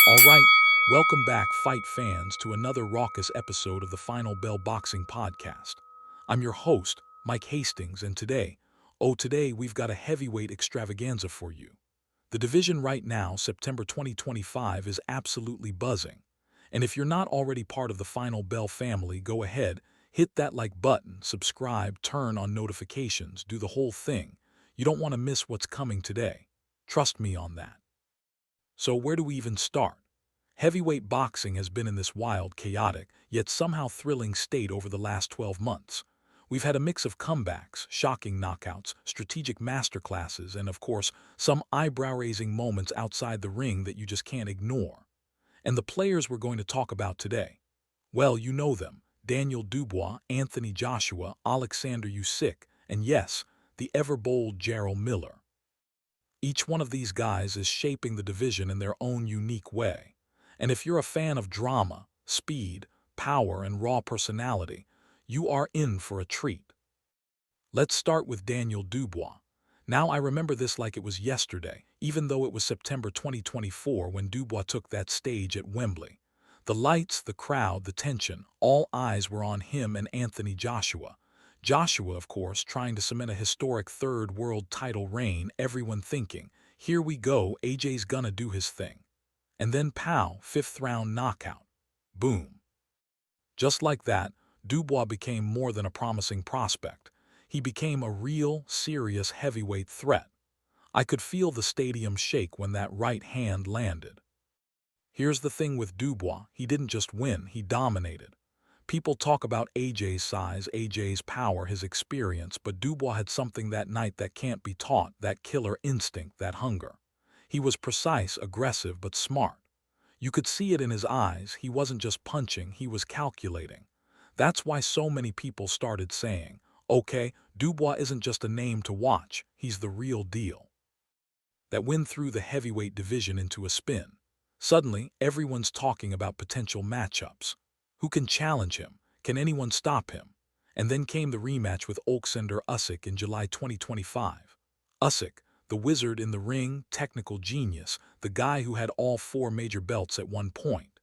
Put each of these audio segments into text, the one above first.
All right, welcome back, fight fans, to another raucous episode of the Final Bell Boxing Podcast. I'm your host, Mike Hastings, and today we've got a heavyweight extravaganza for you. The division right now, September 2025, is absolutely buzzing. And if you're not already part of the Final Bell family, go ahead, hit that like button, subscribe, turn on notifications, do the whole thing. You don't want to miss what's coming today. Trust me on that. So where do we even start? Heavyweight boxing has been in this wild, chaotic, yet somehow thrilling state over the last 12 months. We've had a mix of comebacks, shocking knockouts, strategic masterclasses, and of course, some eyebrow-raising moments outside the ring that you just can't ignore. And the players we're going to talk about today, well, you know them: Daniel Dubois, Anthony Joshua, Oleksandr Usyk, and yes, the ever-bold Jarrell Miller. Each one of these guys is shaping the division in their own unique way. And if you're a fan of drama, speed, power, and raw personality, you are in for a treat. Let's start with Daniel Dubois. Now I remember this like it was yesterday, even though it was September 2024 when Dubois took that stage at Wembley. The lights, the crowd, the tension, all eyes were on him and Anthony Joshua. Joshua, of course, trying to cement a historic third world title reign, everyone thinking, here we go, AJ's gonna do his thing. And then pow, fifth round knockout. Boom. Just like that, Dubois became more than a promising prospect. He became a real, serious heavyweight threat. I could feel the stadium shake when that right hand landed. Here's the thing with Dubois, he didn't just win, he dominated. People talk about AJ's size, AJ's power, his experience, but Dubois had something that night that can't be taught, that killer instinct, that hunger. He was precise, aggressive, but smart. You could see it in his eyes. He wasn't just punching, he was calculating. That's why so many people started saying, okay, Dubois isn't just a name to watch, he's the real deal. That win threw the heavyweight division into a spin. Suddenly, everyone's talking about potential matchups. Who can challenge him? Can anyone stop him? And then came the rematch with Oleksandr Usyk in July 2025. Usyk, the wizard in the ring, technical genius, the guy who had all four major belts at one point.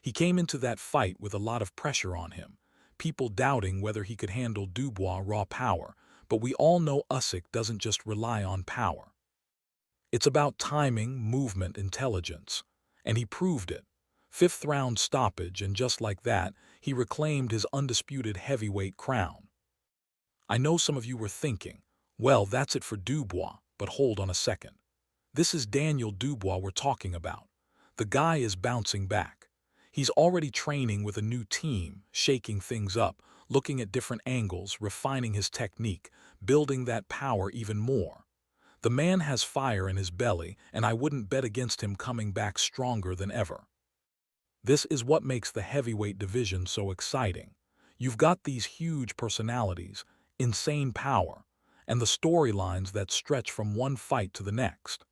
He came into that fight with a lot of pressure on him, people doubting whether he could handle Dubois' raw power, but we all know Usyk doesn't just rely on power. It's about timing, movement, intelligence. And he proved it. Fifth round stoppage, and just like that, he reclaimed his undisputed heavyweight crown. I know some of you were thinking, well, that's it for Dubois, but hold on a second. This is Daniel Dubois we're talking about. The guy is bouncing back. He's already training with a new team, shaking things up, looking at different angles, refining his technique, building that power even more. The man has fire in his belly, and I wouldn't bet against him coming back stronger than ever. This is what makes the heavyweight division so exciting. You've got these huge personalities, insane power, and the storylines that stretch from one fight to the next.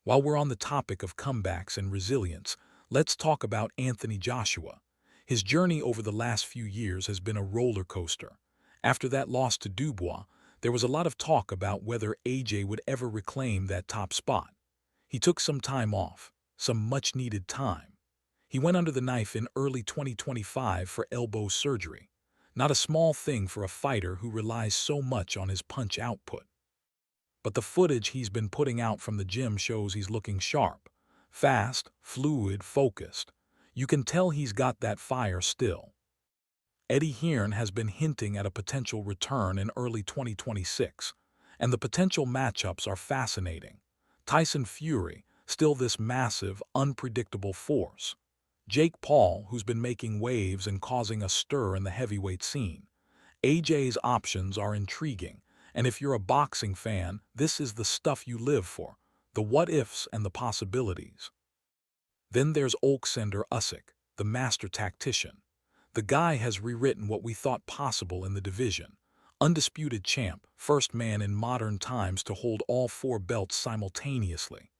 While we're on the topic of comebacks and resilience, let's talk about Anthony Joshua. His journey over the last few years has been a roller coaster. After that loss to Dubois, there was a lot of talk about whether AJ would ever reclaim that top spot. He took some time off, some much-needed time. He went under the knife in early 2025 for elbow surgery. Not a small thing for a fighter who relies so much on his punch output. But the footage he's been putting out from the gym shows he's looking sharp, fast, fluid, focused. You can tell he's got that fire still. Eddie Hearn has been hinting at a potential return in early 2026, and the potential matchups are fascinating. Tyson Fury, still this massive, unpredictable force. Jake Paul, who's been making waves and causing a stir in the heavyweight scene. AJ's options are intriguing, and if you're a boxing fan, this is the stuff you live for, the what-ifs and the possibilities. Then there's Oleksandr Usyk, the master tactician. The guy has rewritten what we thought possible in the division. Undisputed champ, first man in modern times to hold all four belts simultaneously.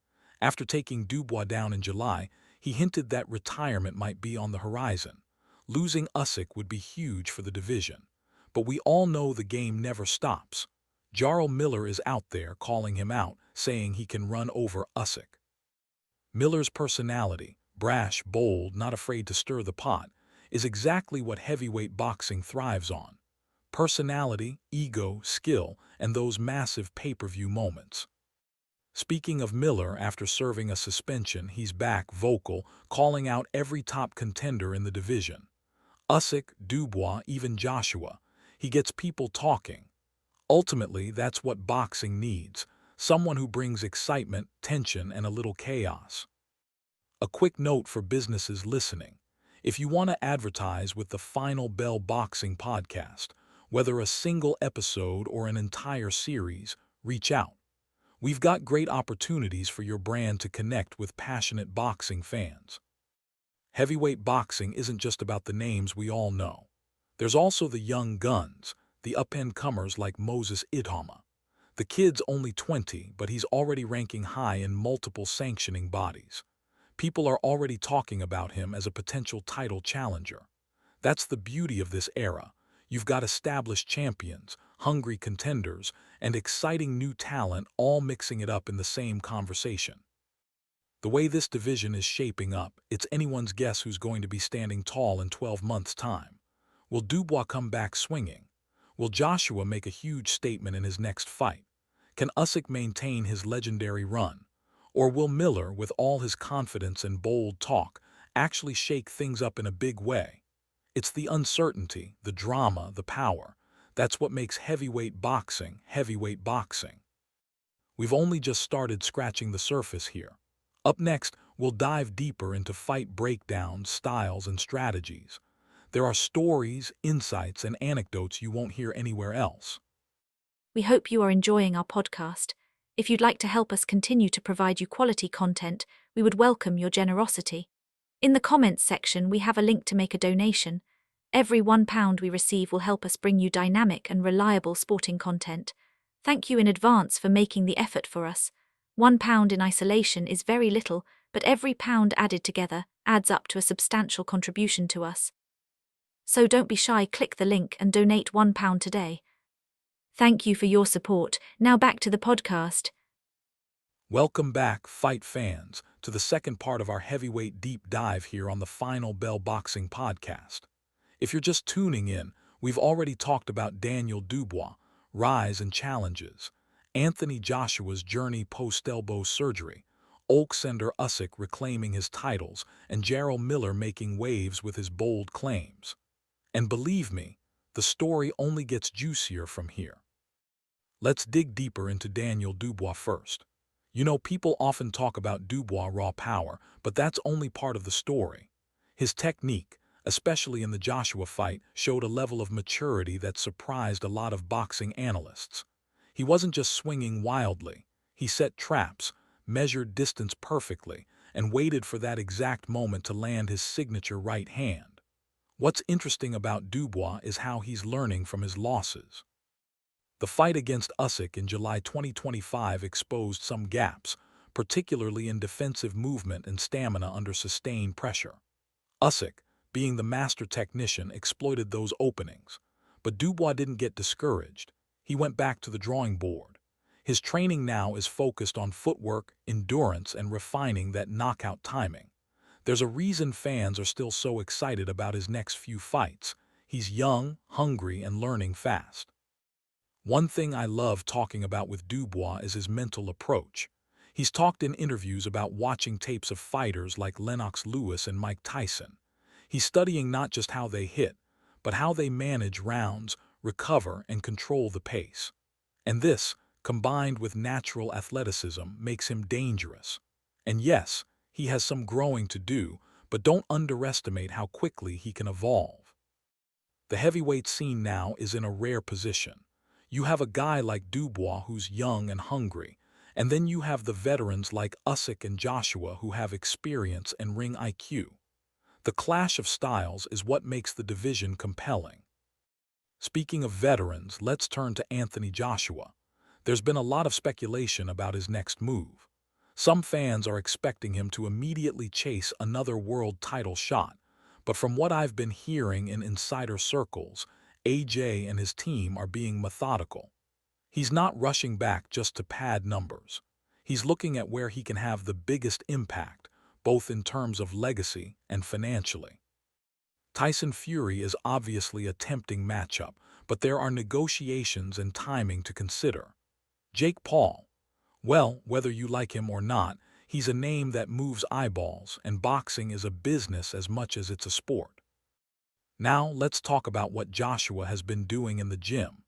After taking Dubois down in July, he hinted that retirement might be on the horizon. Losing Usyk would be huge for the division. But we all know the game never stops. Jarrell Miller is out there calling him out, saying he can run over Usyk. Miller's personality, brash, bold, not afraid to stir the pot, is exactly what heavyweight boxing thrives on. Personality, ego, skill, and those massive pay-per-view moments. Speaking of Miller, after serving a suspension, he's back, vocal, calling out every top contender in the division. Usyk, Dubois, even Joshua. He gets people talking. Ultimately, that's what boxing needs. Someone who brings excitement, tension, and a little chaos. A quick note for businesses listening. If you want to advertise with the Final Bell Boxing podcast, whether a single episode or an entire series, reach out. We've got great opportunities for your brand to connect with passionate boxing fans. Heavyweight boxing isn't just about the names we all know. There's also the young guns, the up-and-comers like Moses Itauma. The kid's only 20, but he's already ranking high in multiple sanctioning bodies. People are already talking about him as a potential title challenger. That's the beauty of this era. You've got established champions, hungry contenders, and exciting new talent all mixing it up in the same conversation. The way this division is shaping up, it's anyone's guess who's going to be standing tall in 12 months' time. Will Dubois come back swinging? Will Joshua make a huge statement in his next fight? Can Usyk maintain his legendary run? Or will Miller, with all his confidence and bold talk, actually shake things up in a big way? It's the uncertainty, the drama, the power. That's what makes heavyweight boxing, heavyweight boxing. We've only just started scratching the surface here. Up next, we'll dive deeper into fight breakdowns, styles, and strategies. There are stories, insights, and anecdotes you won't hear anywhere else. We hope you are enjoying our podcast. If you'd like to help us continue to provide you quality content, we would welcome your generosity. In the comments section, we have a link to make a donation. Every £1 we receive will help us bring you dynamic and reliable sporting content. Thank you in advance for making the effort for us. £1 in isolation is very little, but every pound added together adds up to a substantial contribution to us. So don't be shy, click the link and donate £1 today. Thank you for your support. Now back to the podcast. Welcome back, fight fans, to the second part of our heavyweight deep dive here on the Final Bell Boxing podcast. If you're just tuning in, we've already talked about Daniel Dubois' rise and challenges, Anthony Joshua's journey post-elbow surgery, Oleksandr Usyk reclaiming his titles, and Jarrell Miller making waves with his bold claims. And believe me, the story only gets juicier from here. Let's dig deeper into Daniel Dubois first. You know, people often talk about Dubois' raw power, but that's only part of the story. His technique, especially in the Joshua fight, showed a level of maturity that surprised a lot of boxing analysts. He wasn't just swinging wildly. He set traps, measured distance perfectly, and waited for that exact moment to land his signature right hand. What's interesting about Dubois is how he's learning from his losses. The fight against Usyk in July 2025 exposed some gaps, particularly in defensive movement and stamina under sustained pressure. Usyk, being the master technician, exploited those openings. But Dubois didn't get discouraged. He went back to the drawing board. His training now is focused on footwork, endurance, and refining that knockout timing. There's a reason fans are still so excited about his next few fights. He's young, hungry, and learning fast. One thing I love talking about with Dubois is his mental approach. He's talked in interviews about watching tapes of fighters like Lennox Lewis and Mike Tyson. He's studying not just how they hit, but how they manage rounds, recover, and control the pace. And this, combined with natural athleticism, makes him dangerous. And yes, he has some growing to do, but don't underestimate how quickly he can evolve. The heavyweight scene now is in a rare position. You have a guy like Dubois who's young and hungry, and then you have the veterans like Usyk and Joshua who have experience and ring IQ. The clash of styles is what makes the division compelling. Speaking of veterans, let's turn to Anthony Joshua. There's been a lot of speculation about his next move. Some fans are expecting him to immediately chase another world title shot, but from what I've been hearing in insider circles, AJ and his team are being methodical. He's not rushing back just to pad numbers. He's looking at where he can have the biggest impact, both in terms of legacy and financially. Tyson Fury is obviously a tempting matchup, but there are negotiations and timing to consider. Jake Paul. Well, whether you like him or not, he's a name that moves eyeballs, and boxing is a business as much as it's a sport. Now, let's talk about what Joshua has been doing in the gym.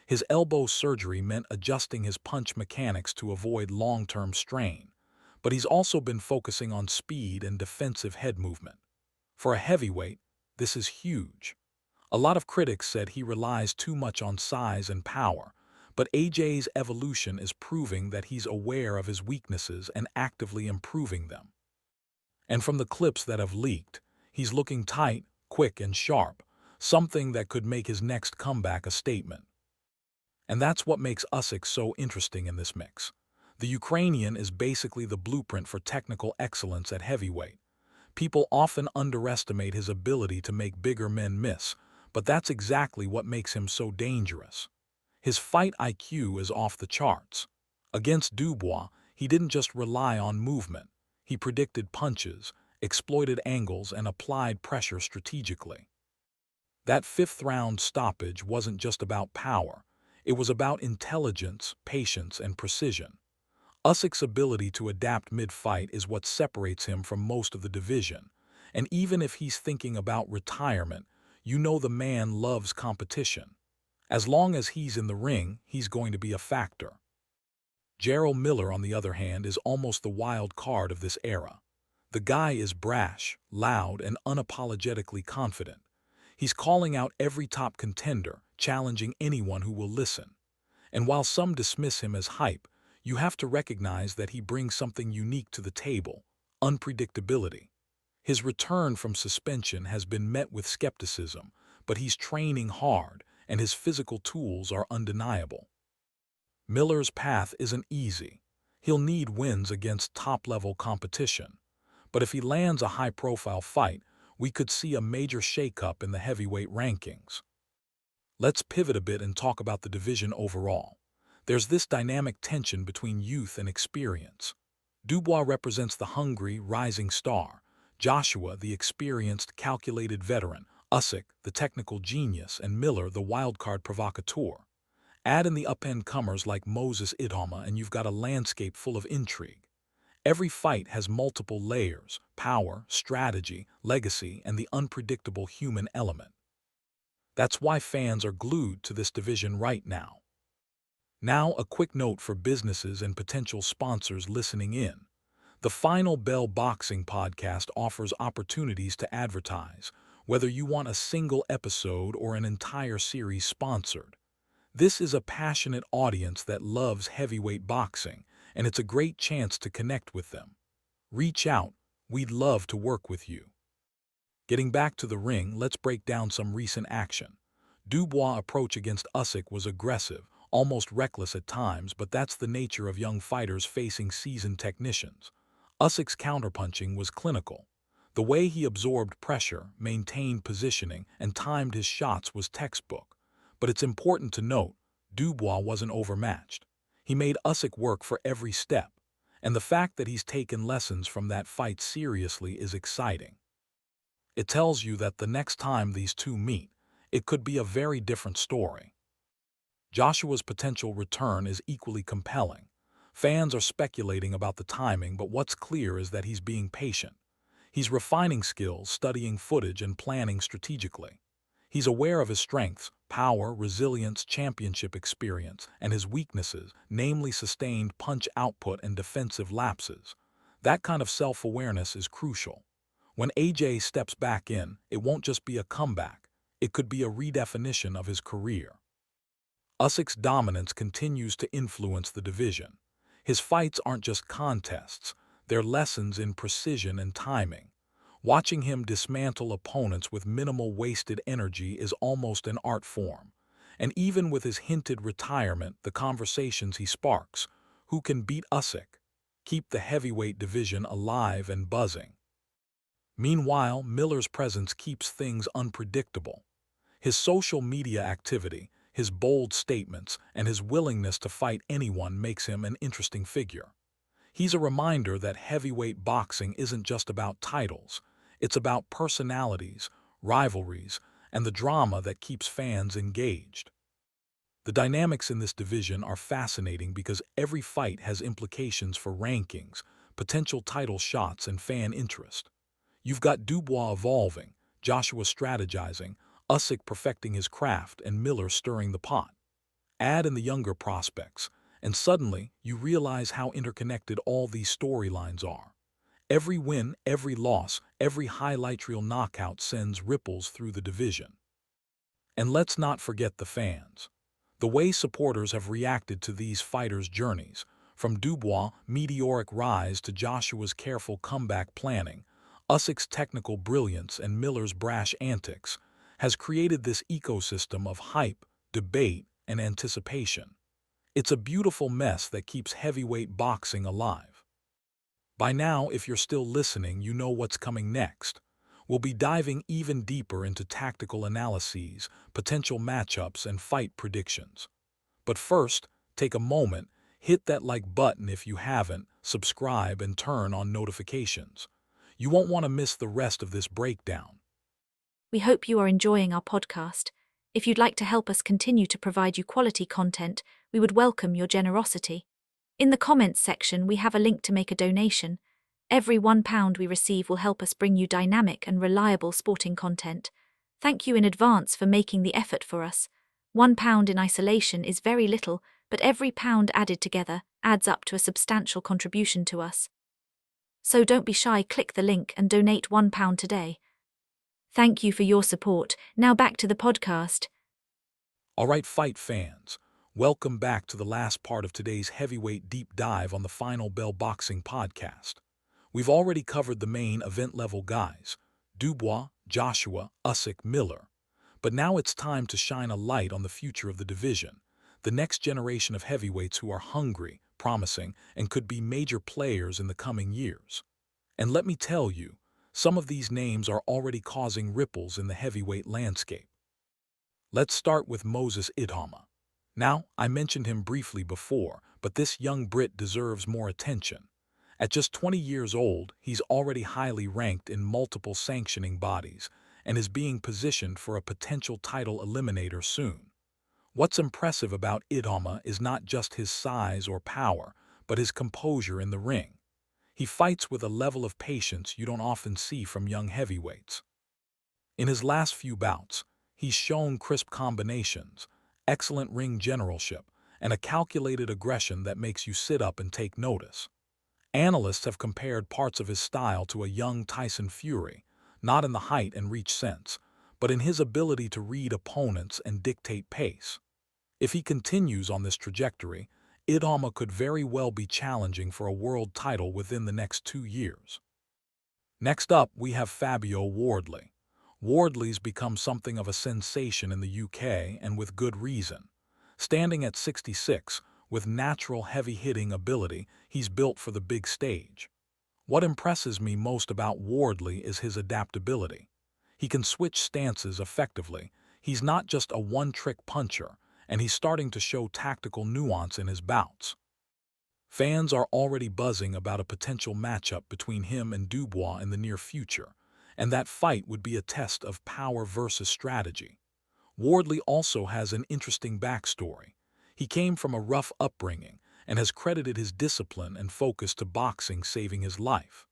His elbow surgery meant adjusting his punch mechanics to avoid long-term strain, but he's also been focusing on speed and defensive head movement. For a heavyweight, this is huge. A lot of critics said he relies too much on size and power, but AJ's evolution is proving that he's aware of his weaknesses and actively improving them. And from the clips that have leaked, he's looking tight, quick, and sharp, something that could make his next comeback a statement. And that's what makes Usyk so interesting in this mix. The Ukrainian is basically the blueprint for technical excellence at heavyweight. People often underestimate his ability to make bigger men miss, but that's exactly what makes him so dangerous. His fight IQ is off the charts. Against Dubois, he didn't just rely on movement. He predicted punches, exploited angles, and applied pressure strategically. That fifth-round stoppage wasn't just about power. It was about intelligence, patience, and precision. Usyk's ability to adapt mid-fight is what separates him from most of the division, and even if he's thinking about retirement, you know the man loves competition. As long as he's in the ring, he's going to be a factor. Jarrell Miller, on the other hand, is almost the wild card of this era. The guy is brash, loud, and unapologetically confident. He's calling out every top contender, challenging anyone who will listen. And while some dismiss him as hype, you have to recognize that he brings something unique to the table: unpredictability. His return from suspension has been met with skepticism, but he's training hard, and his physical tools are undeniable. Miller's path isn't easy. He'll need wins against top-level competition. But if he lands a high-profile fight, we could see a major shakeup in the heavyweight rankings. Let's pivot a bit and talk about the division overall. There's this dynamic tension between youth and experience. Dubois represents the hungry, rising star, Joshua the experienced, calculated veteran, Usyk the technical genius, and Miller the wildcard provocateur. Add in the up-and-comers like Moses Itauma and you've got a landscape full of intrigue. Every fight has multiple layers: power, strategy, legacy, and the unpredictable human element. That's why fans are glued to this division right now. Now, a quick note for businesses and potential sponsors listening in. The Final Bell Boxing Podcast offers opportunities to advertise, whether you want a single episode or an entire series sponsored. This is a passionate audience that loves heavyweight boxing, and it's a great chance to connect with them. Reach out. We'd love to work with you. Getting back to the ring, let's break down some recent action. Dubois' approach against Usyk was aggressive, almost reckless at times, but that's the nature of young fighters facing seasoned technicians. Usyk's counterpunching was clinical. The way he absorbed pressure, maintained positioning, and timed his shots was textbook. But it's important to note, Dubois wasn't overmatched. He made Usyk work for every step, and the fact that he's taken lessons from that fight seriously is exciting. It tells you that the next time these two meet, it could be a very different story. Joshua's potential return is equally compelling. Fans are speculating about the timing, but what's clear is that he's being patient. He's refining skills, studying footage, and planning strategically. He's aware of his strengths: power, resilience, championship experience, and his weaknesses, namely sustained punch output and defensive lapses. That kind of self-awareness is crucial. When AJ steps back in, it won't just be a comeback. It could be a redefinition of his career. Usyk's dominance continues to influence the division. His fights aren't just contests, they're lessons in precision and timing. Watching him dismantle opponents with minimal wasted energy is almost an art form. And even with his hinted retirement, the conversations he sparks: who can beat Usyk? Keep the heavyweight division alive and buzzing. Meanwhile, Miller's presence keeps things unpredictable. His social media activity, his bold statements, and his willingness to fight anyone makes him an interesting figure. He's a reminder that heavyweight boxing isn't just about titles, it's about personalities, rivalries, and the drama that keeps fans engaged. The dynamics in this division are fascinating because every fight has implications for rankings, potential title shots, and fan interest. You've got Dubois evolving, Joshua strategizing, Usyk perfecting his craft, and Miller stirring the pot. Add in the younger prospects, and suddenly you realize how interconnected all these storylines are. Every win, every loss, every highlight reel knockout sends ripples through the division. And let's not forget the fans. The way supporters have reacted to these fighters' journeys, from Dubois' meteoric rise to Joshua's careful comeback planning, Usyk's technical brilliance and Miller's brash antics, has created this ecosystem of hype, debate, and anticipation. It's a beautiful mess that keeps heavyweight boxing alive. By now, if you're still listening, you know what's coming next. We'll be diving even deeper into tactical analyses, potential matchups, and fight predictions. But first, take a moment, hit that like button if you haven't, subscribe, and turn on notifications. You won't want to miss the rest of this breakdown. We hope you are enjoying our podcast. If you'd like to help us continue to provide you quality content, we would welcome your generosity. In the comments section, we have a link to make a donation. Every £1 we receive will help us bring you dynamic and reliable sporting content. Thank you in advance for making the effort for us. £1 in isolation is very little, but every pound added together adds up to a substantial contribution to us. So don't be shy, click the link and donate £1 today. Thank you for your support. Now back to the podcast. All right, fight fans, welcome back to the last part of today's heavyweight deep dive on the Final Bell Boxing Podcast. We've already covered the main event-level guys, Dubois, Joshua, Usyk, Miller. But now it's time to shine a light on the future of the division, the next generation of heavyweights who are hungry, promising, and could be major players in the coming years. And let me tell you, some of these names are already causing ripples in the heavyweight landscape. Let's start with Moses Itauma. Now, I mentioned him briefly before, but this young Brit deserves more attention. At just 20 years old, he's already highly ranked in multiple sanctioning bodies and is being positioned for a potential title eliminator soon. What's impressive about Itauma is not just his size or power, but his composure in the ring. He fights with a level of patience you don't often see from young heavyweights. In his last few bouts, he's shown crisp combinations, excellent ring generalship, and a calculated aggression that makes you sit up and take notice. Analysts have compared parts of his style to a young Tyson Fury, not in the height and reach sense, but in his ability to read opponents and dictate pace. If he continues on this trajectory, Itauma could very well be challenging for a world title within the next 2 years. Next up, we have Fabio Wardley. Wardley's become something of a sensation in the UK, and with good reason. Standing at 66, with natural heavy-hitting ability, he's built for the big stage. What impresses me most about Wardley is his adaptability. He can switch stances effectively. He's not just a one-trick puncher, and he's starting to show tactical nuance in his bouts. Fans are already buzzing about a potential matchup between him and Dubois in the near future, and that fight would be a test of power versus strategy. Wardley also has an interesting backstory. He came from a rough upbringing and has credited his discipline and focus to boxing saving his life.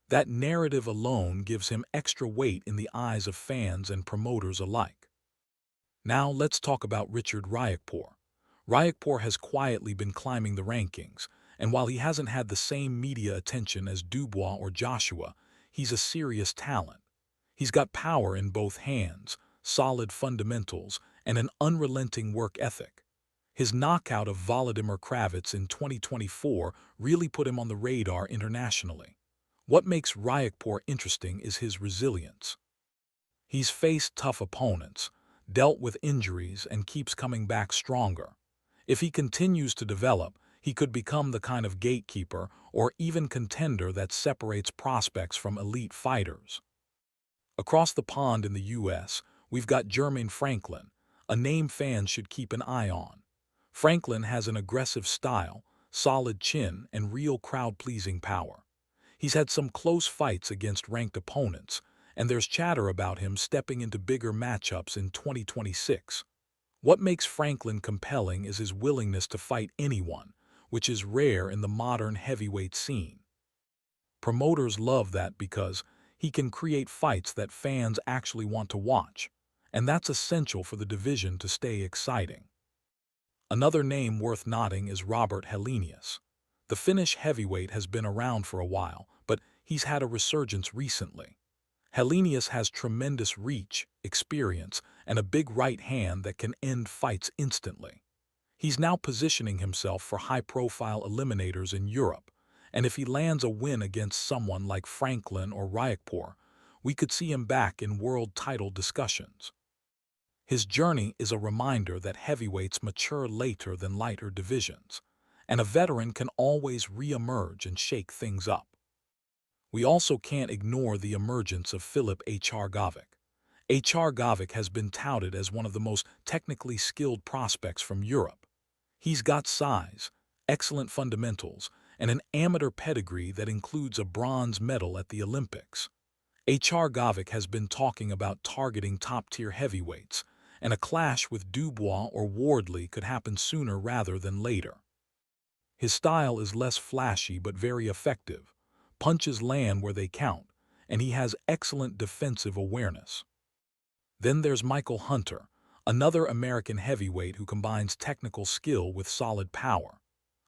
That narrative alone gives him extra weight in the eyes of fans and promoters alike. Now let's talk about Richard Ryakpour. Ryakpour has quietly been climbing the rankings, and while he hasn't had the same media attention as Dubois or Joshua, he's a serious talent. He's got power in both hands, solid fundamentals, and an unrelenting work ethic. His knockout of Volodymyr Kravets in 2024 really put him on the radar internationally. What makes Ryakpour interesting is his resilience. He's faced tough opponents, dealt with injuries, and keeps coming back stronger. If he continues to develop, he could become the kind of gatekeeper or even contender that separates prospects from elite fighters. Across the pond in the US, we've got Jermaine Franklin, a name fans should keep an eye on. Franklin has an aggressive style, solid chin, and real crowd-pleasing power. He's had some close fights against ranked opponents, and there's chatter about him stepping into bigger matchups in 2026. What makes Franklin compelling is his willingness to fight anyone, which is rare in the modern heavyweight scene. Promoters love that because he can create fights that fans actually want to watch, and that's essential for the division to stay exciting. Another name worth noting is Robert Helenius. The Finnish heavyweight has been around for a while, but he's had a resurgence recently. Helenius has tremendous reach, experience, and a big right hand that can end fights instantly. He's now positioning himself for high-profile eliminators in Europe, and if he lands a win against someone like Franklin or Ryakpour, we could see him back in world title discussions. His journey is a reminder that heavyweights mature later than lighter divisions, and a veteran can always re-emerge and shake things up. We also can't ignore the emergence of Filip Hrgovic. Hrgovic has been touted as one of the most technically skilled prospects from Europe. He's got size, excellent fundamentals, and an amateur pedigree that includes a bronze medal at the Olympics. Hrgovic has been talking about targeting top-tier heavyweights, and a clash with Dubois or Wardley could happen sooner rather than later. His style is less flashy but very effective. Punches land where they count, and he has excellent defensive awareness. Then there's Michael Hunter, another American heavyweight who combines technical skill with solid power.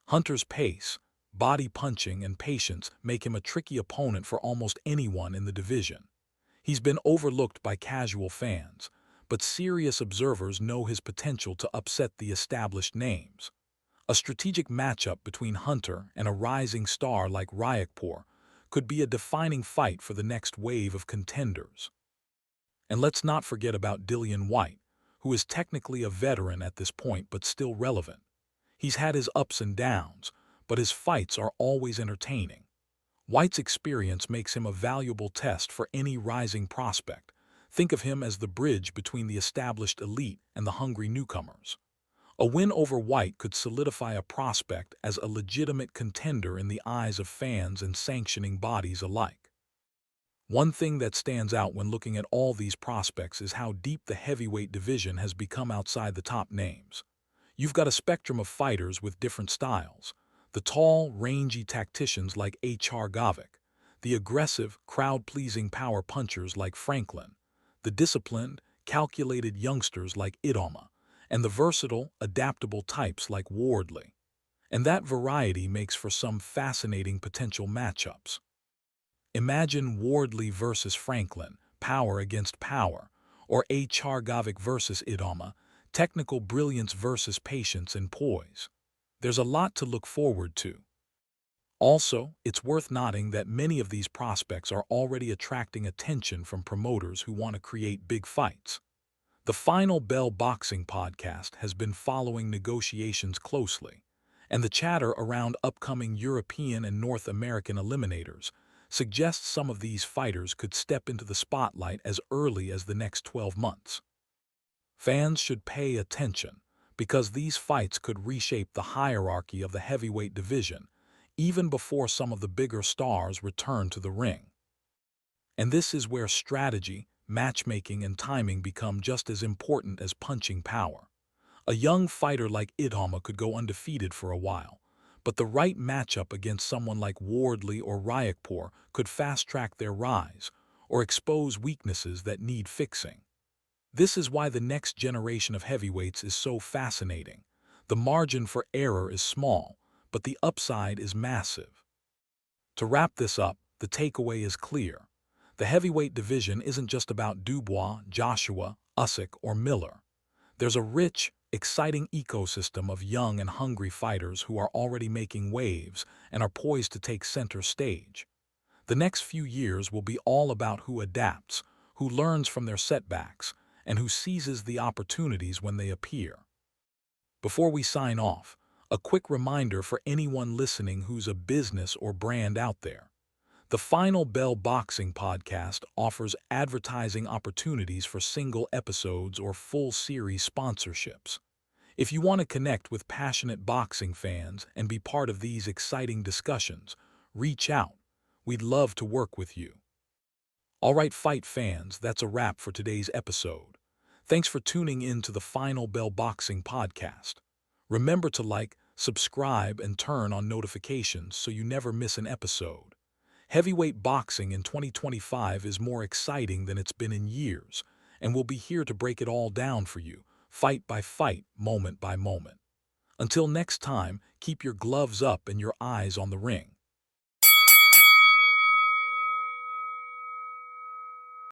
Hunter's pace, body punching, and patience make him a tricky opponent for almost anyone in the division. He's been overlooked by casual fans, but serious observers know his potential to upset the established names. A strategic matchup between Hunter and a rising star like Ryakpour could be a defining fight for the next wave of contenders. And let's not forget about Dillian Whyte, who is technically a veteran at this point but still relevant. He's had his ups and downs, but his fights are always entertaining. Whyte's experience makes him a valuable test for any rising prospect. Think of him as the bridge between the established elite and the hungry newcomers. A win over Whyte could solidify a prospect as a legitimate contender in the eyes of fans and sanctioning bodies alike. One thing that stands out when looking at all these prospects is how deep the heavyweight division has become outside the top names. You've got a spectrum of fighters with different styles. The tall, rangy tacticians like Hrgovic, the aggressive, crowd-pleasing power punchers like Franklin, the disciplined, calculated youngsters like Itauma, and the versatile, adaptable types like Wardley. And that variety makes for some fascinating potential matchups. Imagine Wardley versus Franklin, power against power, or Hrgovic versus Itauma, technical brilliance versus patience and poise. There's a lot to look forward to. Also, it's worth noting that many of these prospects are already attracting attention from promoters who want to create big fights. The Final Bell Boxing podcast has been following negotiations closely, and the chatter around upcoming European and North American eliminators suggests some of these fighters could step into the spotlight as early as the next 12 months. Fans should pay attention, because these fights could reshape the hierarchy of the heavyweight division even before some of the bigger stars return to the ring. And this is where strategy, matchmaking, and timing become just as important as punching power. A young fighter like Itauma could go undefeated for a while, but the right matchup against someone like Wardley or Ryakpour could fast-track their rise or expose weaknesses that need fixing. This is why the next generation of heavyweights is so fascinating. The margin for error is small, but the upside is massive. To wrap this up, the takeaway is clear. The heavyweight division isn't just about Dubois, Joshua, Usyk, or Miller. There's a rich, exciting ecosystem of young and hungry fighters who are already making waves and are poised to take center stage. The next few years will be all about who adapts, who learns from their setbacks, and who seizes the opportunities when they appear. Before we sign off, a quick reminder for anyone listening who's a business or brand out there. The Final Bell Boxing podcast offers advertising opportunities for single episodes or full series sponsorships. If you want to connect with passionate boxing fans and be part of these exciting discussions, reach out. We'd love to work with you. All right, fight fans, that's a wrap for today's episode. Thanks for tuning in to the Final Bell Boxing Podcast. Remember to like, subscribe, and turn on notifications so you never miss an episode. Heavyweight boxing in 2025 is more exciting than it's been in years, and we'll be here to break it all down for you, fight by fight, moment by moment. Until next time, keep your gloves up and your eyes on the ring.